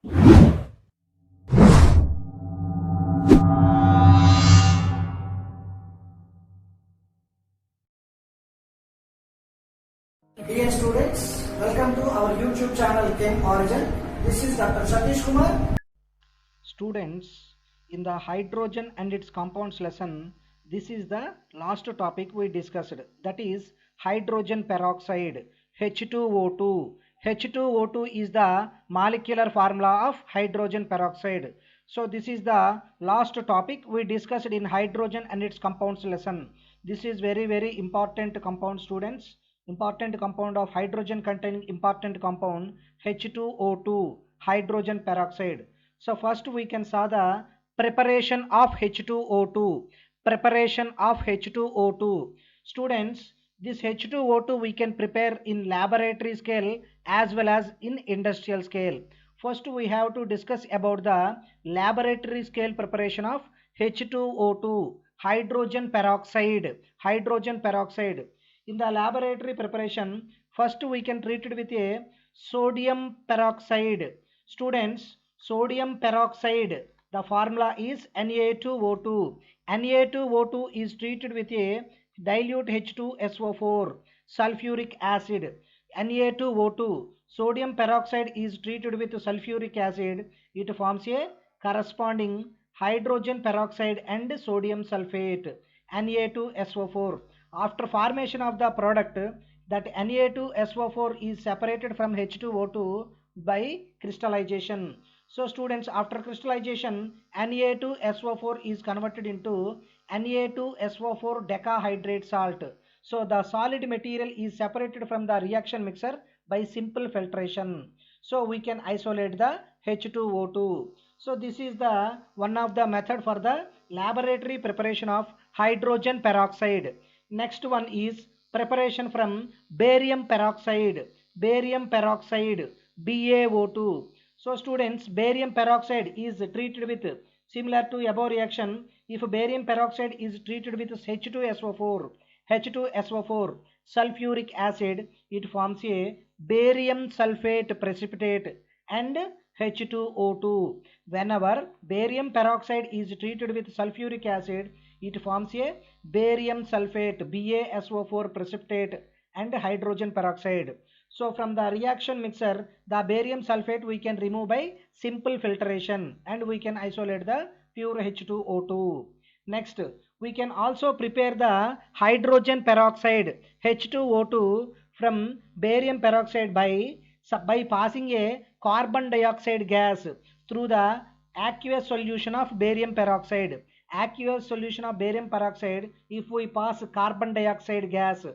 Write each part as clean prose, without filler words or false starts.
Dear students, welcome to our YouTube channel Chem Origin. This is Dr. Satish Kumar. Students, in the hydrogen and its compounds lesson, this is the last topic we discussed, that is hydrogen peroxide, H2O2. H2O2 is the molecular formula of hydrogen peroxide. So this is the last topic we discussed in hydrogen and its compounds lesson. This is very important compound, students. Important compound of hydrogen containing important compound H2O2, hydrogen peroxide. So first we can saw the preparation of H2O2. Preparation of H2O2. Students, this H2O2 we can prepare in laboratory scale as well as in industrial scale. First we have to discuss about the laboratory scale preparation of H2O2, hydrogen peroxide. Hydrogen peroxide. In the laboratory preparation, first we can treat it with a sodium peroxide. Students, sodium peroxide, the formula is Na2O2. Na2O2 is treated with a dilute H2SO4, sulfuric acid. Na2O2, sodium peroxide is treated with sulfuric acid. It forms a corresponding hydrogen peroxide and sodium sulfate, Na2SO4. After formation of the product, that Na2SO4 is separated from H2O2 by crystallization. So students, after crystallization, Na2SO4 is converted into Na2SO4 decahydrate salt. So the solid material is separated from the reaction mixer by simple filtration. So we can isolate the H2O2. So this is the one of the method for the laboratory preparation of hydrogen peroxide. Next one is preparation from barium peroxide. Barium peroxide, BaO2. So students, barium peroxide is treated with similar to above reaction. If barium peroxide is treated with H2SO4 sulfuric acid, it forms a barium sulfate precipitate and H2O2. Whenever barium peroxide is treated with sulfuric acid, it forms a barium sulfate, BaSO4 precipitate and hydrogen peroxide. So from the reaction mixer, the barium sulfate we can remove by simple filtration and we can isolate the pure H2O2. Next, we can also prepare the hydrogen peroxide, H2O2, from barium peroxide by passing a carbon dioxide gas through the aqueous solution of barium peroxide. Aqueous solution of barium peroxide, if we pass carbon dioxide gas,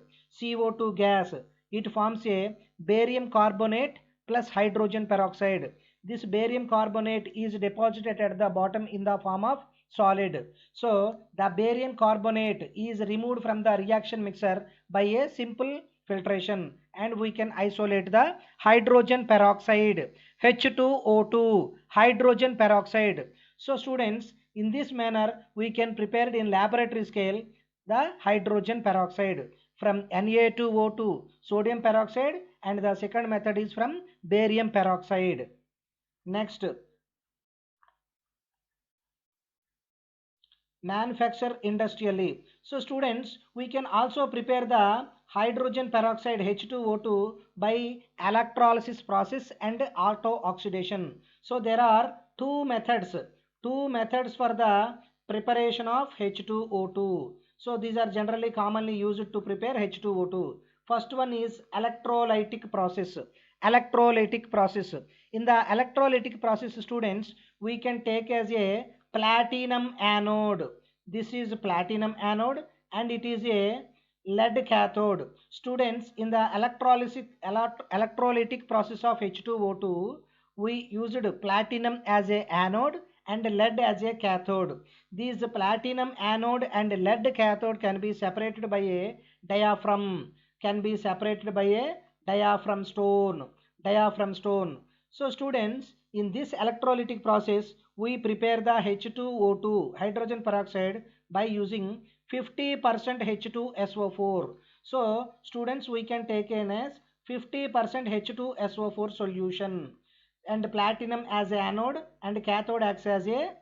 CO2 gas, it forms a barium carbonate plus hydrogen peroxide. This barium carbonate is deposited at the bottom in the form of solid. So the barium carbonate is removed from the reaction mixer by a simple filtration and we can isolate the hydrogen peroxide, H2O2, hydrogen peroxide. So students, in this manner we can prepare in laboratory scale the hydrogen peroxide from Na2O2, sodium peroxide, and the second method is from barium peroxide. Next, manufacture industrially. So students, we can also prepare the hydrogen peroxide H2O2 by electrolysis process and auto oxidation. So there are two methods for the preparation of H2O2. So these are generally commonly used to prepare H2O2. First one is electrolytic process. Electrolytic process. In the electrolytic process, students, we can take as a platinum anode. This is platinum anode and it is a lead cathode. Students, in the electrolytic process of H2O2, we used platinum as a anode and lead as a cathode. These platinum anode and lead cathode can be separated by a diaphragm. Diaphragm stone. So students, in this electrolytic process, we prepare the H2O2, hydrogen peroxide, by using 50% H2SO4. So students, we can take in as 50% H2SO4 solution. and platinum as a anode, and cathode acts as a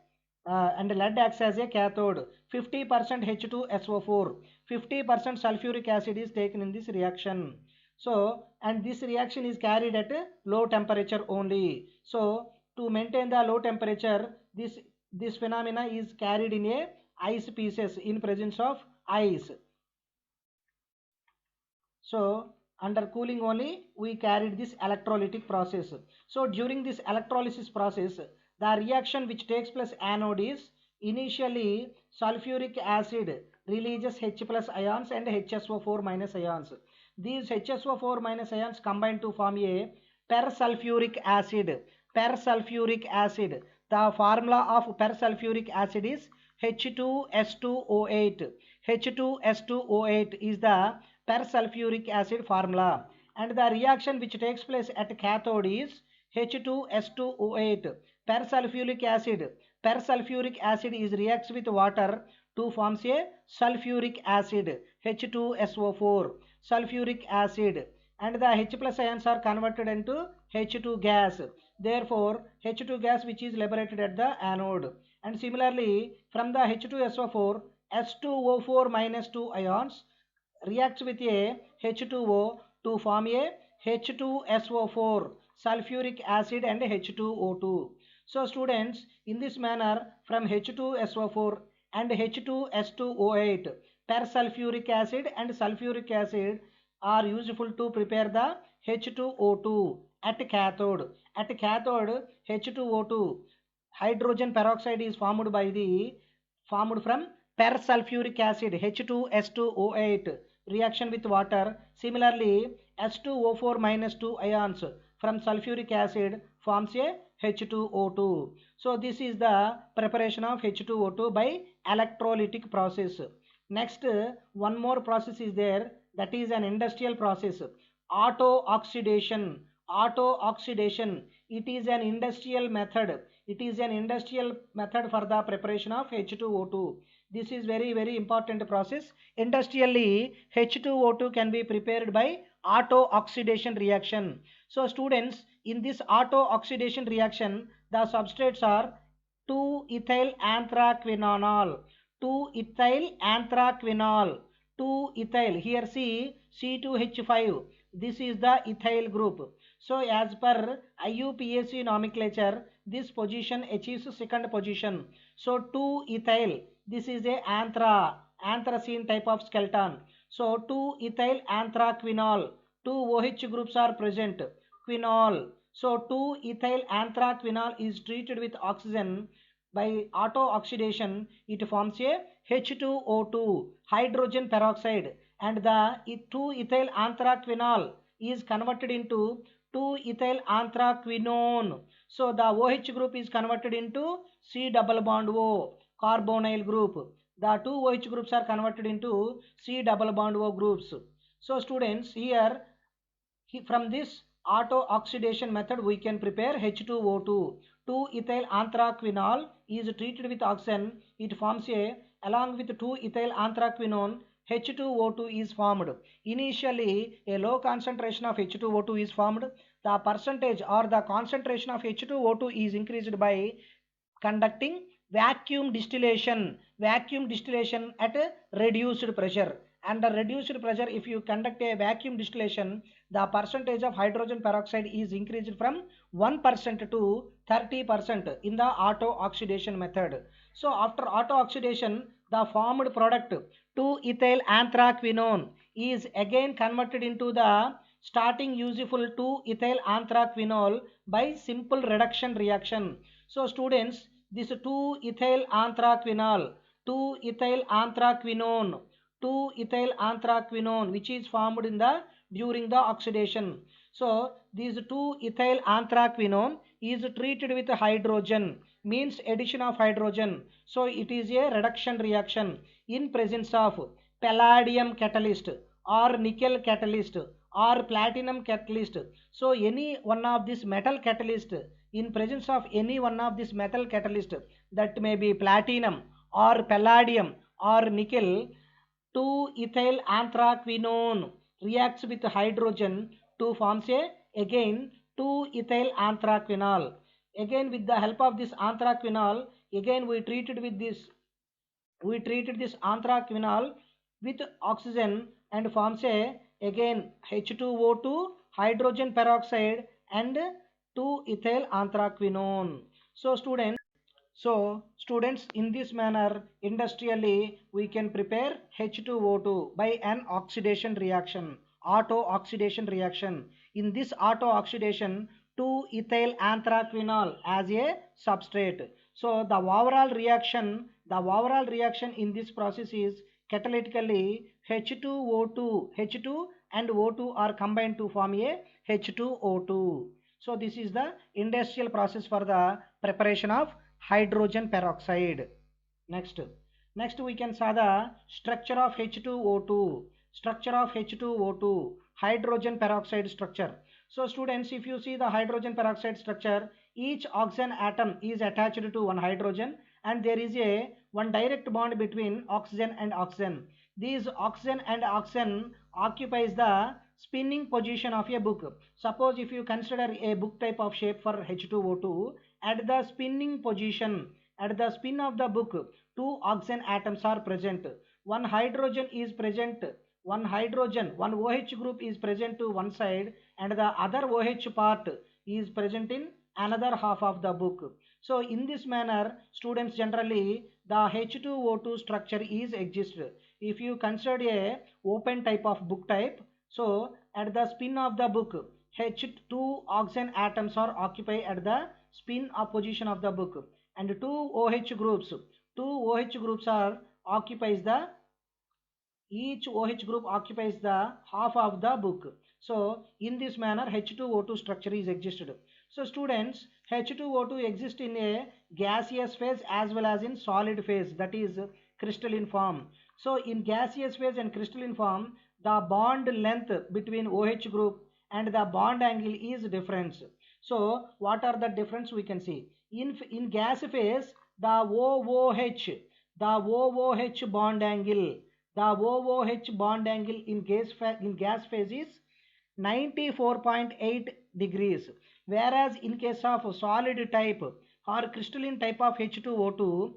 and lead acts as a cathode. 50% H2SO4, 50% sulfuric acid is taken in this reaction. So, and this reaction is carried at a low temperature only. So, to maintain the low temperature, this phenomena is carried in a ice pieces in presence of ice. So, under cooling only we carried this electrolytic process. So, during this electrolysis process, the reaction which takes place anode is initially sulfuric acid releases H plus ions and HSO4 minus ions. These HSO4 minus ions combine to form a persulfuric acid. Persulfuric acid. The formula of persulfuric acid is H2S2O8. H2S2O8 is the persulfuric acid formula, and the reaction which takes place at cathode is H2S2O8. Persulfuric acid. Persulfuric acid is reacts with water to forms a sulfuric acid H2SO4. Sulfuric acid, and the H plus ions are converted into H2 gas. Therefore, H2 gas which is liberated at the anode. And similarly, from the H2SO4, S2O4 minus 2 ions reacts with a H2O to form a H2SO4, sulfuric acid and H2O2. So students, in this manner, from H2SO4 and H2S2O8, persulfuric acid and sulfuric acid are useful to prepare the H2O2 at cathode. At cathode, H2O2, hydrogen peroxide is formed from persulfuric acid H2S2O8 reaction with water. Similarly, S2O4 minus 2 ions from sulfuric acid forms a H2O2. So this is the preparation of H2O2 by electrolytic process. Next, one more process is there, that is an industrial process. Auto-oxidation. Auto-oxidation. It is an industrial method. It is an industrial method for the preparation of H2O2. This is very, very important process. Industrially, H2O2 can be prepared by auto-oxidation reaction. So students, in this auto-oxidation reaction, the substrates are 2-ethyl anthraquinol, 2-ethyl anthraquinol, 2-ethyl, here see C2H5, this is the ethyl group. So as per IUPAC nomenclature, this position achieves second position. So 2-ethyl, this is a anthracene type of skeleton. So 2-ethyl anthraquinol, 2 OH groups are present, quinol. So 2-ethyl anthraquinol is treated with oxygen. By auto-oxidation, it forms a H2O2, hydrogen peroxide, and the 2-ethyl anthraquinol is converted into 2-ethyl anthraquinone. So the OH group is converted into C double bond O, carbonyl group. The 2 OH groups are converted into C double bond O groups. So students, here from this auto-oxidation method we can prepare H2O2. 2-ethyl anthraquinol is treated with oxygen. It forms along with 2-ethyl anthraquinone, H2O2 is formed. Initially, a low concentration of H2O2 is formed. The percentage or the concentration of H2O2 is increased by conducting vacuum distillation at a reduced pressure. Under reduced pressure, if you conduct a vacuum distillation, the percentage of hydrogen peroxide is increased from 1% to 30% in the auto-oxidation method. So after auto-oxidation, the formed product 2-ethyl anthraquinone is again converted into the starting useful 2-ethyl anthraquinol by simple reduction reaction. So students, this 2-ethyl anthraquinol, 2-ethyl anthraquinone, 2-ethyl anthraquinone which is formed in the during the oxidation. So this 2-ethyl anthraquinone is treated with hydrogen, means addition of hydrogen. So it is a reduction reaction in presence of palladium catalyst or nickel catalyst or platinum catalyst. So any one of this metal catalyst, in presence of any one of this metal catalyst, that may be platinum or palladium or nickel, 2-ethyl anthraquinone reacts with hydrogen to forms again 2-ethyl anthraquinol. Again, with the help of this anthraquinol, again we treated this anthraquinol with oxygen and forms a again H2O2 hydrogen peroxide and 2-ethyl anthraquinone. So students, in this manner industrially we can prepare H2O2 by an oxidation reaction, auto oxidation reaction. In this auto oxidation, 2-ethyl anthraquinol as a substrate. So the overall reaction in this process is catalytically H2 and O2 are combined to form a H2O2. So this is the industrial process for the preparation of hydrogen peroxide. Next we can saw the structure of H2O2. Structure of H2O2, hydrogen peroxide structure. So students, if you see the hydrogen peroxide structure, each oxygen atom is attached to one hydrogen and there is a one direct bond between oxygen and oxygen. These oxygen and oxygen occupies the spinning position of a book. Suppose if you consider a book type of shape for H2O2, at the spinning position, at the spin of the book, two oxygen atoms are present. One hydrogen is present. One OH group is present to one side and the other OH part is present in another half of the book. So in this manner, students, generally the H2O2 structure is existed. If you consider a open type of book type, so at the spin of the book, H2 oxygen atoms are occupied at the spin of position of the book and two OH groups are occupies the each OH group occupies the half of the book. So in this manner H2O2 structure is existed. So students, H2O2 exists in a gaseous phase as well as in solid phase, that is crystalline form. So in gaseous phase and crystalline form, the bond length between OH group and the bond angle is different. So what are the difference we can see? In gas phase, the OOH bond angle in gas phase is 94.8 degrees, whereas in case of solid type or crystalline type of H2O2,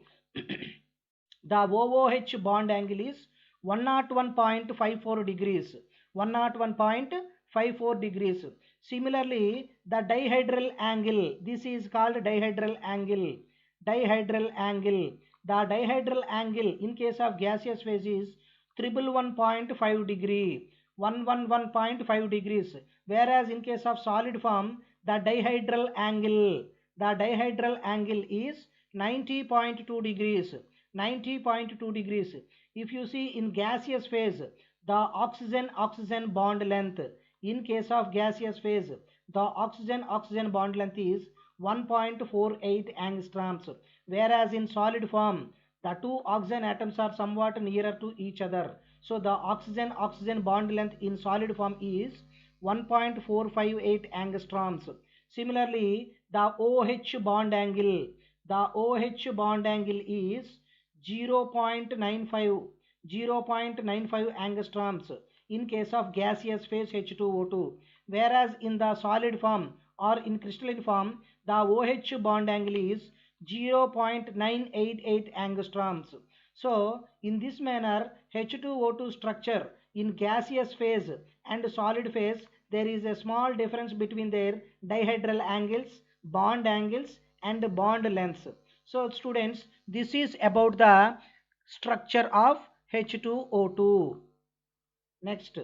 the OOH bond angle is 101.54 degrees. 101.54 degrees. Similarly, the dihedral angle, this is called dihedral angle. The dihedral angle in case of gaseous phase is 111.5 degree. 111.5 degrees. Whereas in case of solid form, the dihedral angle is 90.2 degrees. 90.2 degrees. If you see in gaseous phase, the oxygen bond length, in case of gaseous phase, the oxygen bond length is 1.48 angstroms, whereas in solid form the two oxygen atoms are somewhat nearer to each other. So the oxygen bond length in solid form is 1.458 angstroms. Similarly, the OH bond angle is 0.95 angstroms in case of gaseous phase H2O2, whereas in the solid form or in crystalline form, the OH bond angle is 0.988 angstroms. So in this manner, H2O2 structure in gaseous phase and solid phase, there is a small difference between their dihedral angles, bond angles and bond lengths. So students, this is about the structure of H2O2. Next,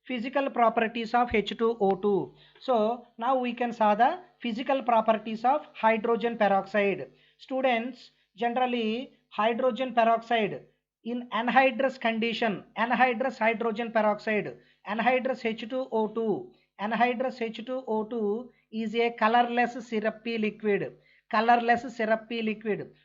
physical properties of H2O2. So now we can saw the physical properties of hydrogen peroxide. Students, generally hydrogen peroxide in anhydrous condition, anhydrous hydrogen peroxide, anhydrous H2O2 is a colorless syrupy liquid.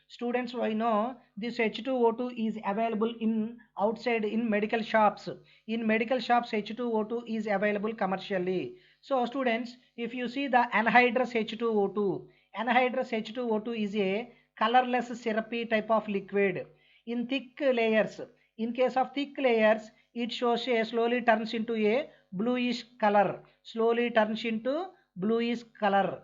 Students, I know this H2O2 is available in outside in medical shops. In medical shops, H2O2 is available commercially. So students, if you see the anhydrous H2O2 is a colorless syrupy type of liquid. In thick layers, in case of thick layers, it slowly turns into a bluish color. bluish color,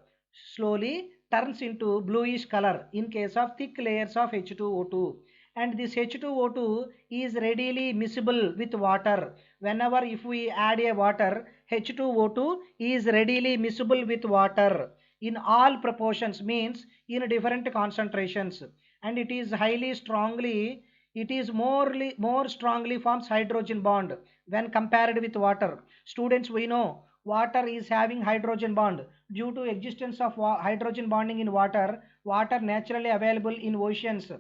slowly turns into bluish color in case of thick layers of H2O2. And this H2O2 is readily miscible with water. Whenever if we add a water, H2O2 is readily miscible with water in all proportions, means in different concentrations, and it is highly strongly, it is more strongly forms hydrogen bond when compared with water. Students, we know water is having hydrogen bond. Due to existence of hydrogen bonding in water, water naturally available in oceans,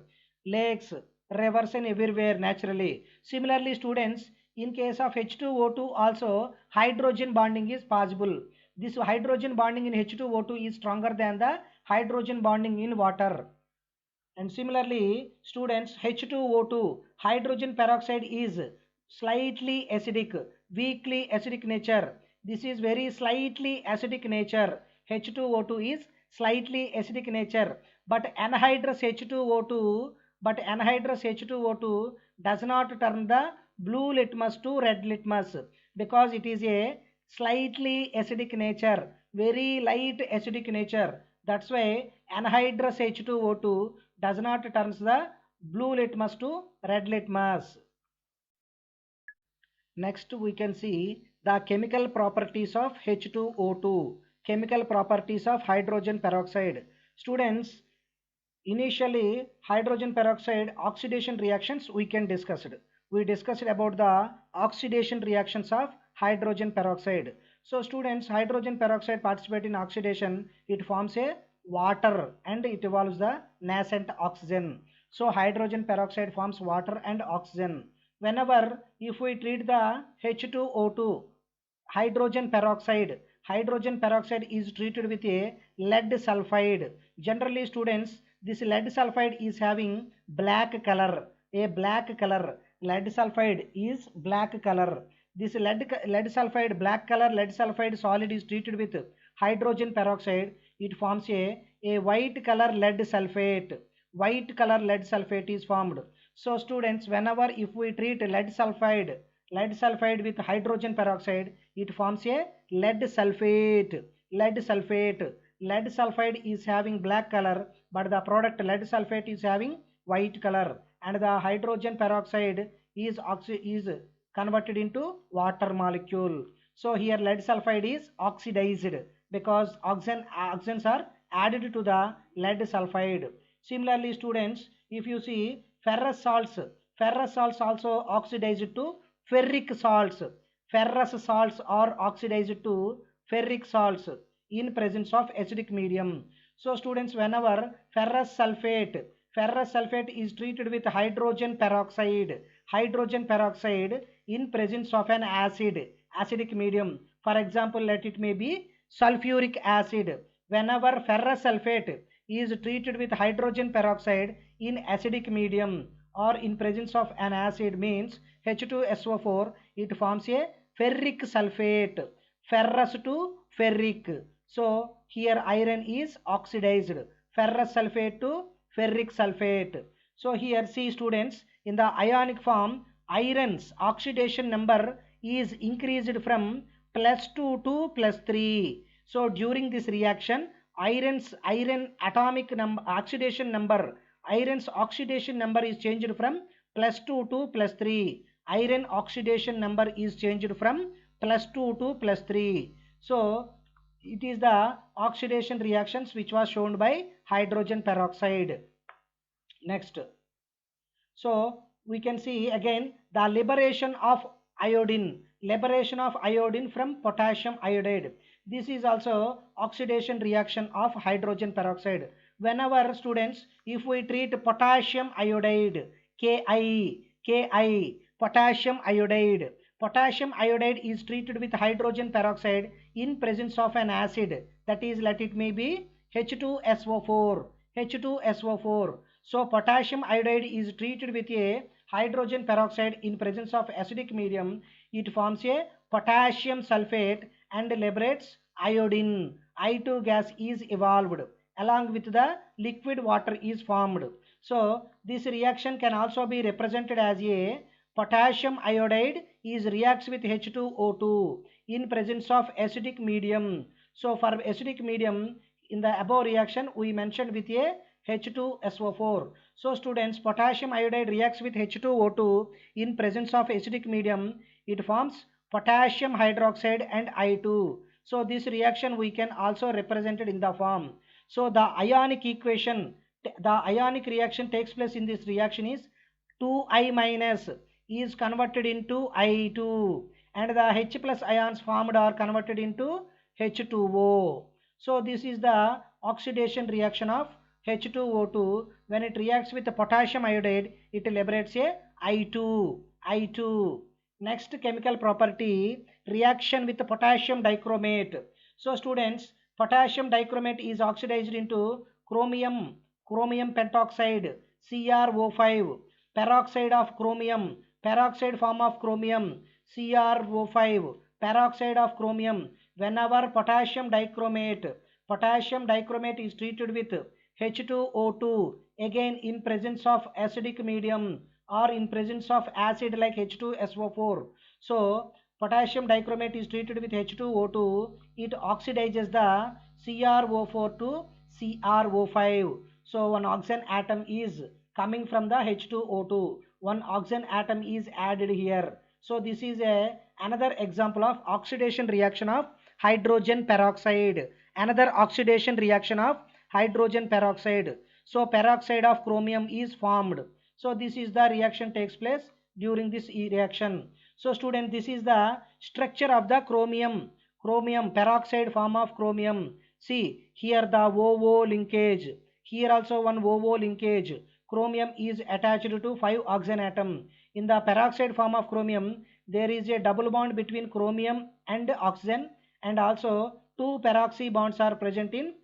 lakes, rivers and everywhere naturally. Similarly, students, in case of H2O2 also hydrogen bonding is possible. This hydrogen bonding in H2O2 is stronger than the hydrogen bonding in water. And similarly, students, H2O2 hydrogen peroxide is slightly acidic, weakly acidic nature. This is very slightly acidic nature. H2O2 is slightly acidic nature, but anhydrous H2O2, does not turn the blue litmus to red litmus because it is a slightly acidic nature, very light acidic nature. That's why anhydrous H2O2 does not turns the blue litmus to red litmus. Next we can see the chemical properties of H2O2, chemical properties of hydrogen peroxide. Students, initially hydrogen peroxide oxidation reactions we can discuss it. We discussed about the oxidation reactions of hydrogen peroxide. So students, hydrogen peroxide participate in oxidation, it forms a water and it evolves the nascent oxygen. So hydrogen peroxide forms water and oxygen. Whenever if we treat the H2O2 hydrogen peroxide is treated with a lead sulfide. Generally students, this lead sulfide is having black color, a black color. Lead sulfide is black color. This lead sulfide, black color lead sulfide solid is treated with hydrogen peroxide, it forms a white color lead sulfate. White color lead sulfate is formed. So students, whenever if we treat lead sulfide with hydrogen peroxide, it forms a lead sulfate. Lead sulfide is having black color, but the product lead sulfate is having white color, and the hydrogen peroxide is converted into water molecule. So here lead sulfide is oxidized because oxygens are added to the lead sulfide. Similarly students, if you see ferrous salts also oxidized to ferric salts. Ferrous salts are oxidized to ferric salts in presence of acidic medium. So students, whenever ferrous sulfate is treated with hydrogen peroxide in presence of an acidic medium. For example, let it may be sulfuric acid. Whenever ferrous sulfate is treated with hydrogen peroxide in acidic medium or in presence of an acid, means H2SO4, it forms a ferric sulfate, ferrous to ferric. So here iron is oxidized, ferrous sulfate to ferric sulfate. So here see students, in the ionic form, iron's oxidation number is increased from +2 to +3. So during this reaction, iron's oxidation number is changed from +2 to +3. Iron oxidation number is changed from +2 to +3. So it is the oxidation reactions which was shown by hydrogen peroxide. Next, so we can see again the liberation of iodine from potassium iodide. This is also oxidation reaction of hydrogen peroxide. Whenever students, if we treat potassium iodide, Ki, potassium iodide is treated with hydrogen peroxide in presence of an acid, that is, let it may be H2SO4. So potassium iodide is treated with a hydrogen peroxide in presence of acidic medium, it forms a potassium sulfate and liberates iodine. I2 gas is evolved, along with the liquid water is formed. So this reaction can also be represented as a potassium iodide is reacts with H2O2 in presence of acidic medium. So for acidic medium, in the above reaction we mentioned with a H2SO4. So students, potassium iodide reacts with H2O2 in presence of acidic medium. It forms potassium hydroxide and I2. So this reaction we can also represent it in the form. So the ionic equation, the ionic reaction takes place in this reaction is 2I minus is converted into I2, and the H plus ions formed are converted into H2O. So this is the oxidation reaction of H2O2. When it reacts with the potassium iodide, it liberates a I2. Next chemical property, reaction with the potassium dichromate. So students, potassium dichromate is oxidized into chromium pentoxide, CrO5, peroxide of chromium, peroxide form of chromium, CrO5, peroxide of chromium. Whenever potassium dichromate is treated with H2O2, again in presence of acidic medium or in presence of acid like H2SO4. So potassium dichromate is treated with H2O2, it oxidizes the CrO4 to CrO5. So one oxygen atom is coming from the H2O2. One oxygen atom is added here. So this is another example of oxidation reaction of hydrogen peroxide. Another oxidation reaction of hydrogen peroxide. So peroxide of chromium is formed. So this is the reaction takes place during this reaction. So student, this is the structure of the chromium peroxide form of chromium. See here the OO linkage. Here also one OO linkage. Chromium is attached to 5 oxygen atom. In the peroxide form of chromium, there is a double bond between chromium and oxygen, and also 2 peroxy bonds are present in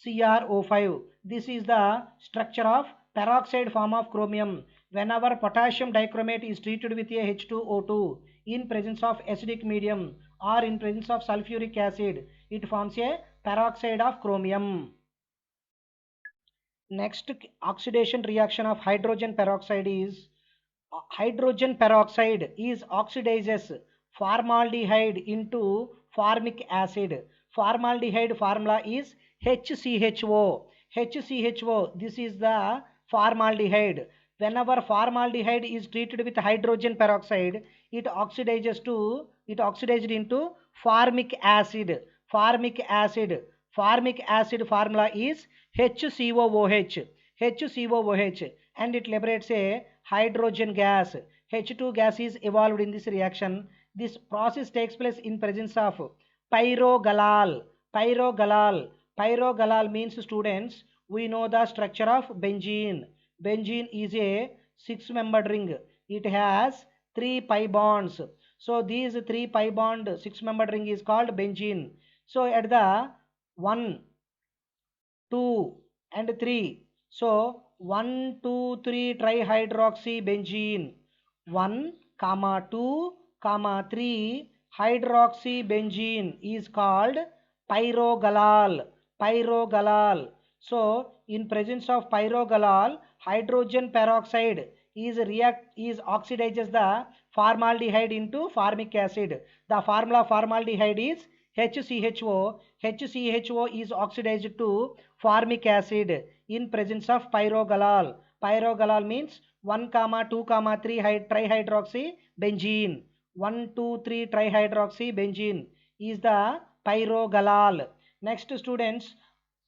CrO5. This is the structure of peroxide form of chromium. Whenever potassium dichromate is treated with a H2O2 in presence of acidic medium or in presence of sulfuric acid, it forms a peroxide of chromium. Next oxidation reaction of hydrogen peroxide is oxidizes formaldehyde into formic acid. Formaldehyde formula is HCHO. This is the formaldehyde. Whenever formaldehyde is treated with hydrogen peroxide, it oxidized into formic acid. Formic acid formula is HCOOH, and it liberates a hydrogen gas. H2 gas is evolved in this reaction. This process takes place in presence of pyrogalal. Pyrogalal means, students, we know the structure of benzene. Benzene is a 6-membered ring. It has 3 pi bonds. So these 3 pi bond 6-membered ring is called benzene. So at the 1, 2 and 3. So 1, 2, 3 trihydroxybenzene. 1, 2, 3 hydroxybenzene is called pyrogalal. So in presence of pyrogalal, hydrogen peroxide is oxidizes the formaldehyde into formic acid. The formula formaldehyde is HCHO. HCHO is oxidized to formic acid in presence of pyrogalal. Pyrogalal means 1, 2, 3 trihydroxybenzene. 1, 2, 3 trihydroxybenzene is the pyrogalal. Next, students,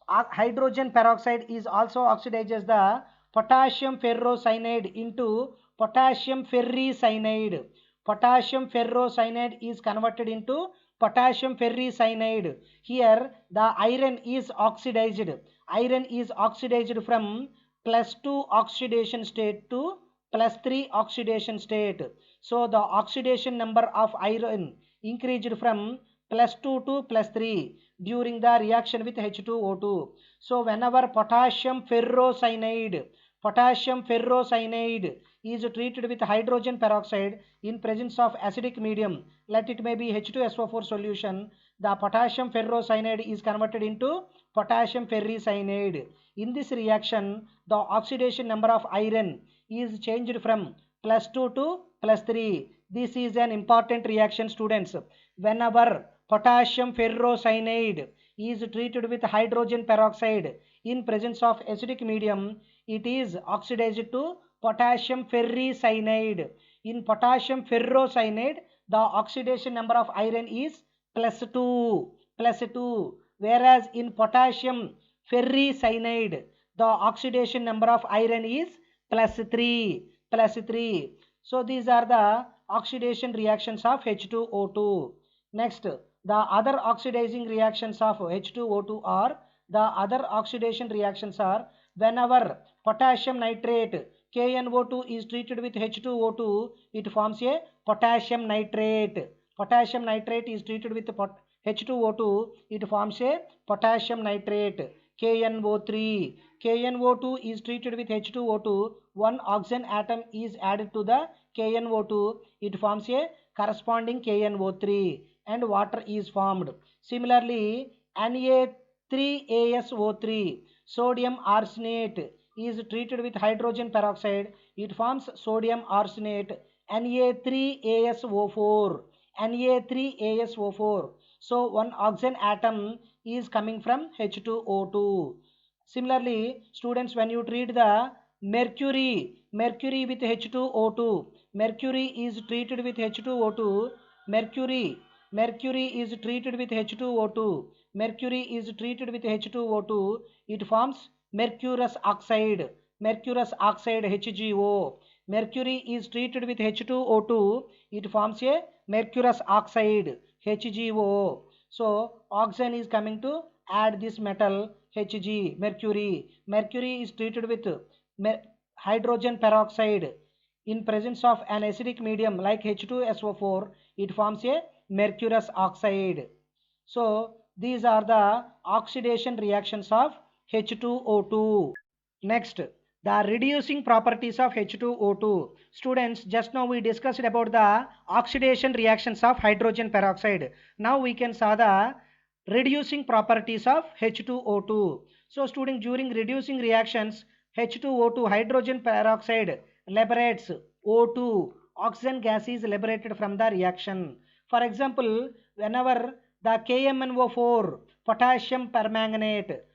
hydrogen peroxide is also oxidizes the potassium ferrocyanide into potassium ferricyanide. Potassium ferrocyanide is converted into potassium ferricyanide. Here the iron is oxidized. Iron is oxidized from +2 oxidation state to +3 oxidation state. So the oxidation number of iron increased from +2 to +3 during the reaction with H2O2. So whenever potassium ferrocyanide is treated with hydrogen peroxide in presence of acidic medium, let it may be H2SO4 solution, the potassium ferrocyanide is converted into potassium ferricyanide. In this reaction, the oxidation number of iron is changed from +2 to +3. This is an important reaction, students. Whenever potassium ferrocyanide is treated with hydrogen peroxide in presence of acidic medium, it is oxidized to potassium ferricyanide. In potassium ferrocyanide, the oxidation number of iron is +2, whereas in potassium ferricyanide, the oxidation number of iron is +3. So these are the oxidation reactions of H2O2. Next, the other oxidizing reactions of H2O2 are, the other oxidation reactions are, whenever potassium nitrate KNO2 is treated with H2O2, it forms a potassium nitrate. Potassium nitrate is treated with H2O2, it forms a potassium nitrate. KNO3. KNO2 is treated with H2O2, one oxygen atom is added to the KNO2, it forms a corresponding KNO3 and water is formed. Similarly, Na3ASO3, sodium arsenate, is treated with hydrogen peroxide, it forms sodium arsenate. Na3ASO4, Na3ASO4. So one oxygen atom is coming from H2O2. Similarly, students, when you treat the mercury with H2O2, mercury is treated with H2O2, mercury is treated with H2O2, mercury is treated with H2O2, it forms mercurous oxide HGO. Mercury is treated with H2O2, it forms a mercurous oxide HGO. So oxygen is coming to add this metal Hg, mercury. Mercury is treated with hydrogen peroxide in presence of an acidic medium like H2SO4, it forms a mercurous oxide. So these are the oxidation reactions of H2O2. Next, the reducing properties of H2O2. Students, just now we discussed about the oxidation reactions of hydrogen peroxide. Now we can saw the reducing properties of H2O2. So student, during reducing reactions, H2O2 hydrogen peroxide liberates O2, oxygen gas is liberated from the reaction. For example, whenever the KMnO4 potassium permanganate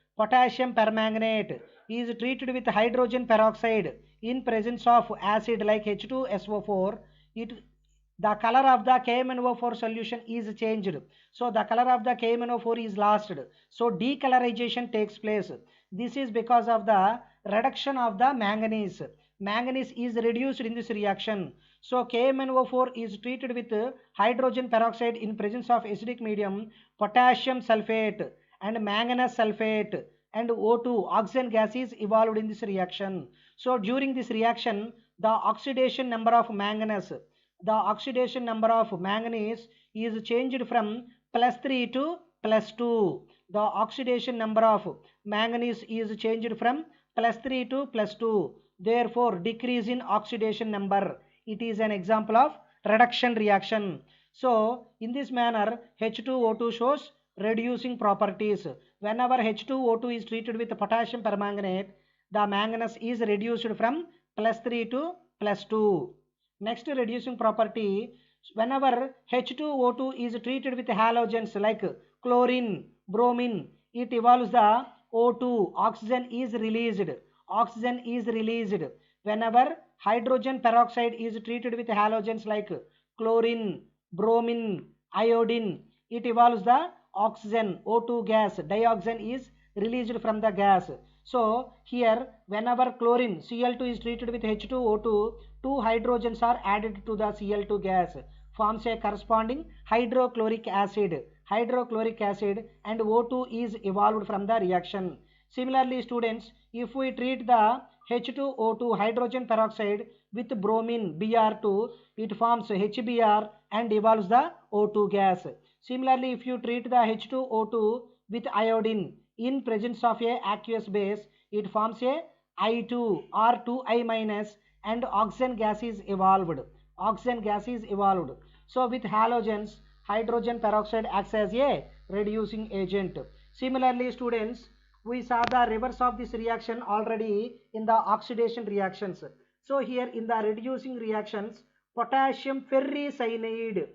is treated with hydrogen peroxide in presence of acid like H2SO4, the color of the KMnO4 solution is changed. So the color of the KMnO4 is lost. So decolorization takes place. This is because of the reduction of the manganese. Manganese is reduced in this reaction. So KMnO4 is treated with hydrogen peroxide in presence of acidic medium, potassium sulfate and manganese sulfate and O2, oxygen gas, is evolved in this reaction. So during this reaction, the oxidation number of manganese is changed from +3 to +2. The oxidation number of manganese is changed from +3 to +2. Therefore, decrease in oxidation number. It is an example of reduction reaction. So in this manner, H2O2 shows reducing properties. Whenever H2O2 is treated with potassium permanganate, the manganese is reduced from +3 to +2. Next reducing property, whenever H2O2 is treated with halogens like chlorine, bromine, it evolves the O2, oxygen is released. Whenever hydrogen peroxide is treated with halogens like chlorine, bromine, iodine, it evolves the oxygen, O2 gas, dioxin is released from the gas. So here whenever chlorine Cl2 is treated with H2O2, two hydrogens are added to the Cl2 gas, forms a corresponding hydrochloric acid and O2 is evolved from the reaction. Similarly students, if we treat the H2O2 hydrogen peroxide with bromine Br2, it forms HBr and evolves the O2 gas. Similarly, if you treat the H2O2 with iodine in presence of a aqueous base, it forms a I2 or 2I minus and oxygen gas is evolved. So with halogens, hydrogen peroxide acts as a reducing agent. Similarly students, we saw the reverse of this reaction already in the oxidation reactions. So here in the reducing reactions, potassium ferricyanide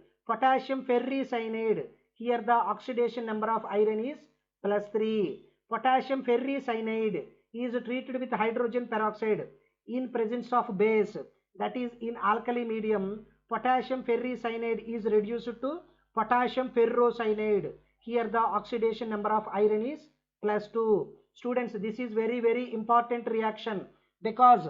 Here the oxidation number of iron is +3. Potassium ferricyanide is treated with hydrogen peroxide in presence of base, that is in alkali medium. Potassium ferricyanide is reduced to potassium ferrocyanide. Here the oxidation number of iron is +2. Students, this is very important reaction, because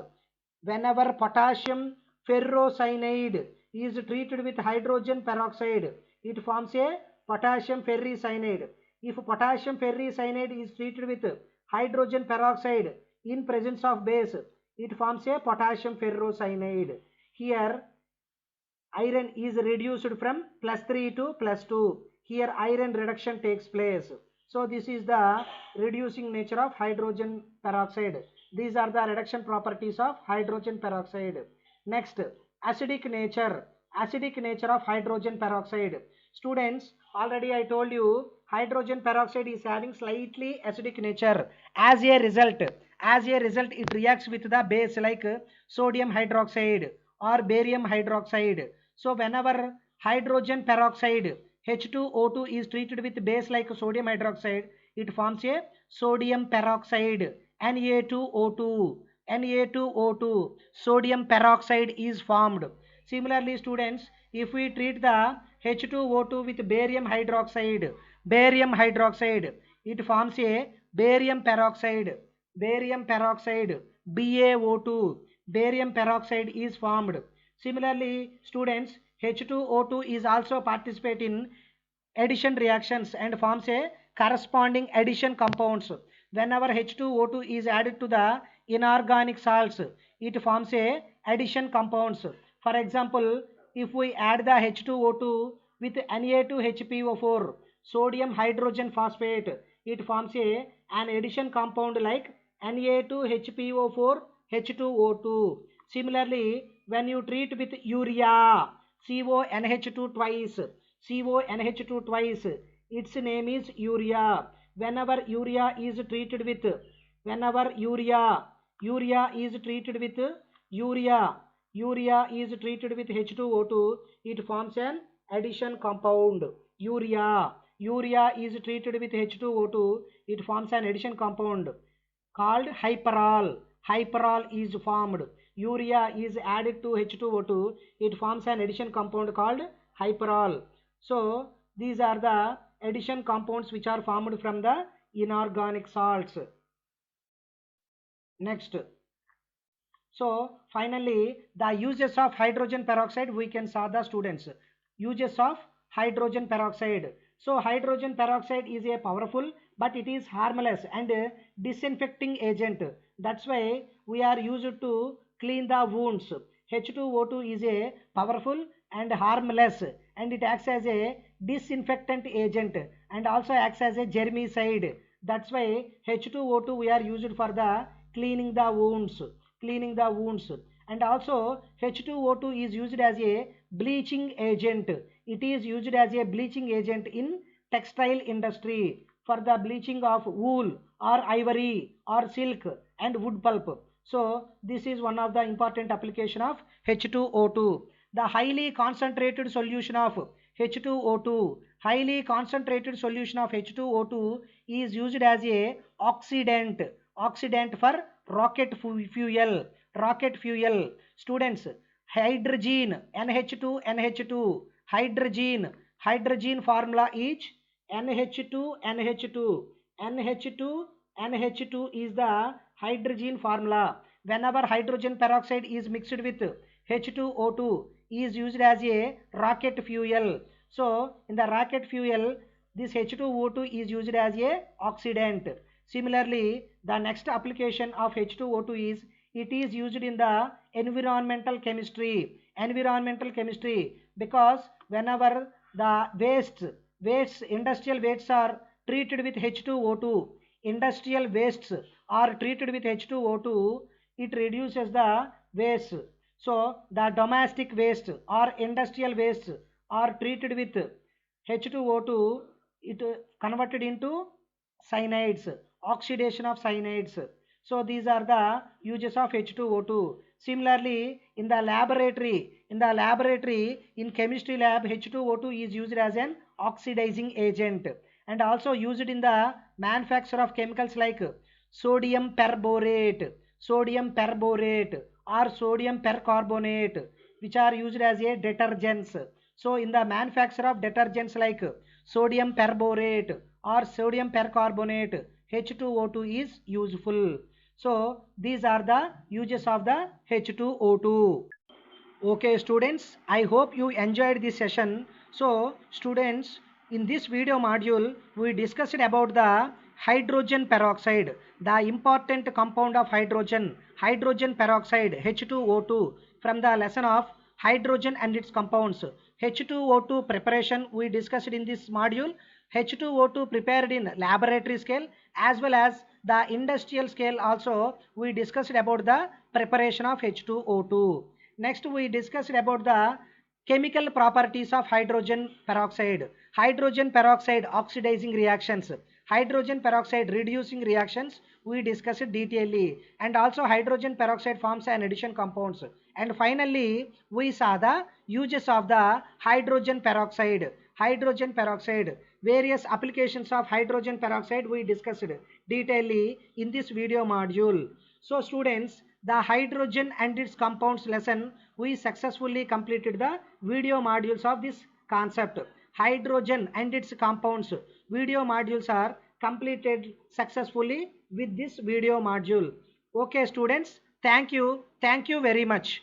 whenever potassium ferrocyanide is treated with hydrogen peroxide, it forms a potassium ferricyanide. If potassium ferricyanide is treated with hydrogen peroxide in presence of base, it forms a potassium ferrocyanide. Here iron is reduced from +3 to +2. Here iron reduction takes place. So this is the reducing nature of hydrogen peroxide. These are the reduction properties of hydrogen peroxide. Next, acidic nature. Acidic nature of hydrogen peroxide. Students, already I told you hydrogen peroxide is having slightly acidic nature. As a result, it reacts with the base like sodium hydroxide or barium hydroxide. So whenever hydrogen peroxide H2O2 is treated with base like sodium hydroxide, it forms a sodium peroxide, Na2O2. Na2O2, sodium peroxide is formed. Similarly, students, if we treat the H2O2 with barium hydroxide, it forms a barium peroxide, BaO2, barium peroxide is formed. Similarly, students, H2O2 is also participate in addition reactions and forms a corresponding addition compounds. Whenever H2O2 is added to the inorganic salts, it forms a addition compounds. For example, if we add the H2O2 with Na2HPO4, sodium hydrogen phosphate, it forms an addition compound like Na2HPO4 H2O2. Similarly, when you treat with urea, CONH2 twice, its name is urea. Whenever urea is treated with H2O2, it forms an addition compound. Urea is treated with H2O2, it forms an addition compound called hyperol. Hyperol is formed. Urea is added to H2O2, it forms an addition compound called hyperol. So these are the addition compounds which are formed from the inorganic salts. Next, so finally the uses of hydrogen peroxide we can saw the students. Uses of hydrogen peroxide. So hydrogen peroxide is a powerful but it is harmless and disinfecting agent. That's why we are used to clean the wounds. H2O2 is a powerful and harmless and it acts as a disinfectant agent and also acts as a germicide. That's why H2O2 we are used for the cleaning the wounds. And also H2O2 is used as a bleaching agent. It is used as a bleaching agent in textile industry for the bleaching of wool or ivory or silk and wood pulp. So this is one of the important application of H2O2. The highly concentrated solution of H2O2 is used as a oxidant for rocket fuel. Students, hydrogen NH2 hydrogen formula is NH2 is the hydrogen formula. Whenever hydrogen peroxide is mixed with H2O2 is used as a rocket fuel. So in the rocket fuel this H2O2 is used as a oxidant. Similarly, the next application of H2O2 is it is used in the environmental chemistry because whenever the industrial wastes are treated with H2O2, it reduces the waste. So the domestic waste or industrial waste are treated with H2O2, it converted into cyanides, oxidation of cyanides. So these are the uses of H2O2. Similarly, in chemistry lab, H2O2 is used as an oxidizing agent and also used in the manufacture of chemicals like sodium perborate, or sodium percarbonate, which are used as a detergents. So in the manufacture of detergents like sodium perborate or sodium percarbonate, H2O2 is useful. So these are the uses of the H2O2. Okay students, I hope you enjoyed this session. So students, in this video module we discussed about the hydrogen peroxide, the important compound of hydrogen peroxide, H2O2, from the lesson of hydrogen and its compounds. H2O2 preparation we discussed in this module. H2O2 prepared in laboratory scale as well as the industrial scale also we discussed about the preparation of H2O2. Next we discussed about the chemical properties of hydrogen peroxide. Hydrogen peroxide oxidizing reactions, hydrogen peroxide reducing reactions we discussed detailedly, and also hydrogen peroxide forms an addition compounds. And finally we saw the uses of the hydrogen peroxide. Various applications of hydrogen peroxide we discussed detailedly in this video module. So students, the hydrogen and its compounds lesson, we successfully completed the video modules of this concept. Hydrogen and its compounds video modules are completed successfully with this video module. Okay students, thank you very much.